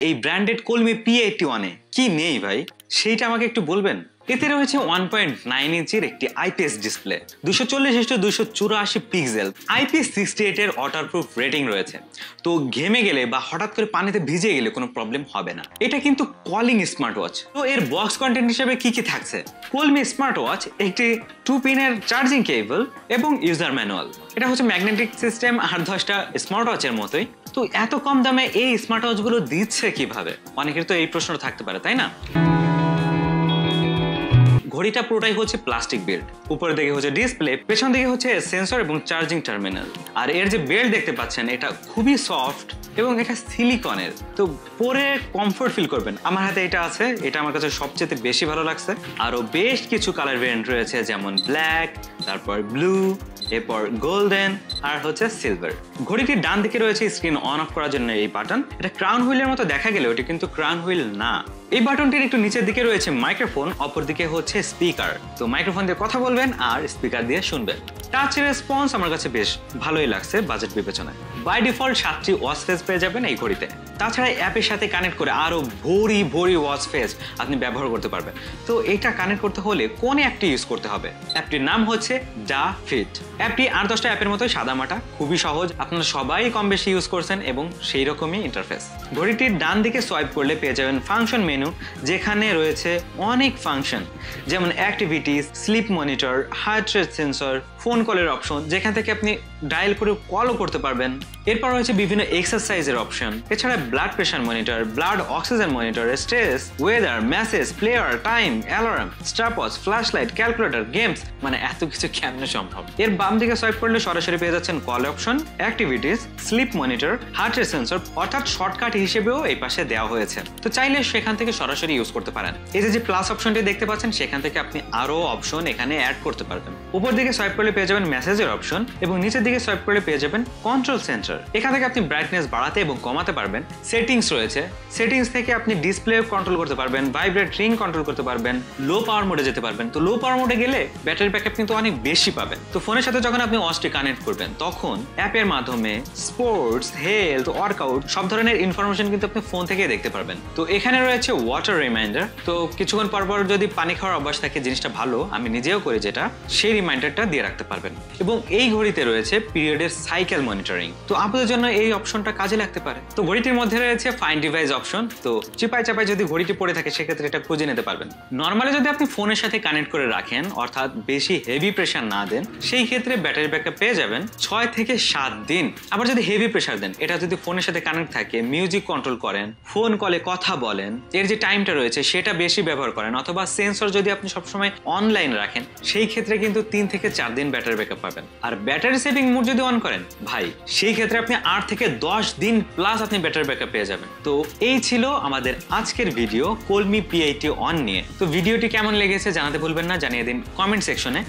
এই ব্র্যান্ডেড কলমি P81 এ কি নেই ভাই সেইটা আমাকে একটু বলবেন। এতে রয়েছে 1.9 ইঞ্চির একটি IPS display, 240x284 pixel, IP68 এর ওয়াটারপ্রুফ রেটিং রয়েছে। তো ঘেমে গেলে বা হঠাৎ করে পানিতে ভিজে গেলে কোনো প্রবলেম হবে না। এটা কিন্তু কলিং স্মার্ট ওয়াচ। তো এর বক্স কন্টেন্ট হিসেবে কি কি থাকছে? কলমি স্মার্ট ওয়াচ, একটি 2 পিনের চার্জিং কেবল এবং ইউজার ম্যানুয়াল। এটা হচ্ছে ম্যাগনেটিক সিস্টেম আর 10টা স্মার্ট ওয়াচের মতোই। তো এত কম দামে এই স্মার্ট ওয়াচগুলো দিচ্ছে কিভাবে? অনেকের তো এই প্রশ্ন থাকতে পারে, তাই না? ঘড়িটা পুরোটাই হচ্ছে প্লাস্টিক বিল্ড। উপরের দিকে হচ্ছে ডিসপ্লে, পেছন দিকে হচ্ছে সেন্সর এবং চার্জিং টার্মিনাল। আর এর যে বেল্ট দেখতে পাচ্ছেন এটা খুবই সফট এবং এটা সিলিকনের। তো পরে কমফোর্ট ফিল করবেন। আমার হাতে এটা আছে, এটা আমার কাছে সবচেয়ে বেশি ভালো লাগছে। আরো বেশ কিছু কালার ভেরিয়েন্ট রয়েছে, যেমন ব্ল্যাক, তারপর ব্লু, এরপর গোল্ডেন আর হচ্ছে সিলভার। ঘড়িটির ডান দিকে রয়েছে স্ক্রিন অন অফ করার জন্য এই বাটন। এটা ক্রাউন হুইলের মতো দেখা গেলেও এটা কিন্তু ক্রাউন হুইল না। এই বাটনটির একটু নিচের দিকে রয়েছে মাইক্রোফোন, অপর দিকে হচ্ছে স্পিকার। তো মাইক্রোফোন দিয়ে কথা বলবেন আর স্পিকার দিয়ে শুনবেন। টাচ রেসপন্স আমার কাছে বেশ ভালোই লাগছে বাজেট বিবেচনায়। বাই ডিফল্ট 7টি ওয়াচ ফেস পেয়ে যাবেন এই ঘড়িতে। তাছাড়া অ্যাপের সাথে কানেক্ট করে আরো ভরি ভরি ওয়াচ ফেস আপনি ব্যবহার করতে পারবেন। তো এটা কানেক্ট করতে হলে কোন অ্যাপটি ইউজ করতে হবে? অ্যাপটির নাম হচ্ছে ডা ফিট। অ্যাপটি 8-10টা অ্যাপের মতোই সাদামাটা, খুবই সহজ। আপনারা সবাই কম বেশি ইউজ করছেন এবং সেই রকমই ইন্টারফেস। ঘড়িটির ডান দিকে সোয়াইপ করলে পেয়ে যাবেন ফাংশন মেনু, যেখানে রয়েছে অনেক ফাংশন, যেমন activities, sleep monitor, heart rate sensor, phone কলের অপশন, যেখান থেকে আপনি ডায়াল করে কলও করতে পারবেন। এরপর রয়েছে বিভিন্ন এক্সারসাইজের অপশন। এছাড়া blood pressure monitor, blood oxygen monitor, stress, weather, message, player, time, alarm, stopwatch, flash light, calculator, games, মানে এত কিছু কেমনে সম্ভব। এর বাম দিকে সোয়াইপ করলে সরাসরি পেয়ে যাচ্ছেন call option, activities, sleep monitor, heart rate sensor, অর্থাৎ শর্টকাট হিসেবেও এই পাশে দেওয়া হয়েছে। তো চাইলে সেখান থেকে সরাসরি ইউজ করতে পারেন। এই যে প্লাস অপশনটি দেখতে পাচ্ছেন, সেখান থেকে আপনি আরো অপশন এখানে অ্যাড করতে পারবেন। উপর দিকে সোয়াইপ করলে পেয়ে যাবেন মেসেজের অপশন এবং নিচের দিকে সোয়াইপ করলে পেয়ে যাবেন কন্ট্রোল সেন্টার। এখান থেকে আপনি ব্রাইটনেস বাড়াতে এবং কমাতে পারবেন। সেটিংস রয়েছে, সেটিংস থেকে আপনি ডিসপ্লে কন্ট্রোল করতে পারবেন, ভাইব্রেট রিং কন্ট্রোল করতে পারবেন, লো পাওয়ার মোডে যেতে পারবেন। তো লো পাওয়ার মোডে গেলে ব্যাটারি ব্যাকআপ কিন্তু অনেক বেশি পাবেন। তো ফোনের সাথে যখন আপনি ওয়াচটি কানেক্ট করবেন, তখন অ্যাপের মাধ্যমে স্পোর্টস, হেলথ, ওয়ার্কআউট সব ধরনের ইনফরমেশন কিন্তু আপনি ফোন থেকে দেখতে পারবেন। তো এখানে রয়েছে ওয়াটার রিমাইন্ডার। তো কিছুক্ষণ পর পর যদি পানি খাওয়ার অভ্যাস থাকে, জিনিসটা ভালো, আমি নিজেও করি যেটা, সেই রিমাইন্ডারটা দিয়ে রাখতে পারবেন। এবং এই ঘড়িতে রয়েছে পিরিয়ডের সাইকেল মনিটরিং। তো আপনাদের জন্য এই অপশনটা কাজে লাগতে পারে। তো ঘড়িটির মধ্যে রয়েছে ফাইন্ড ডিভাইস অপশন। তো চিপাই চাপাই যদি ঘড়িটি পড়ে থাকে, সেক্ষেত্রে এটা খুঁজে নিতে পারবেন। নর্মালি যদি আপনি ফোনের সাথে কানেক্ট করে রাখেন, অর্থাৎ বেশি হেভি প্রেসার না দেন, সেই ক্ষেত্রে ব্যাটারি ব্যাকআপ পেয়ে যাবেন 6 থেকে 7 দিন। আবার যদি হেভি প্রেসার দেন, এটা যদি ফোনের সাথে কানেক্ট থাকে, মিউজিক কন্ট্রোল করেন, ফোন কলে কথা বলেন, এর যে টাইমটা রয়েছে সেটা বেশি ব্যবহার করেন, অথবা সেন্সর যদি আপনি সবসময় অনলাইন রাখেন, সেই ক্ষেত্রে কিন্তু 3 থেকে 4 দিন ব্যাটারি ব্যাকআপ পাবেন। আর ব্যাটারি সেভিং মোড যদি অন করেন ভাই, সেই ক্ষেত্রে আপনি 8 থেকে 10 দিন প্লাস আপনি ব্যাটারি ব্যাকআপ পেয়ে যাবেন। তো এই ছিল আমাদের আজকের ভিডিও কলমি P81 নিয়ে। তো ভিডিওটি কেমন লেগেছে জানাতে ভুলবেন না, জানিয়ে দিন কমেন্ট সেকশনে।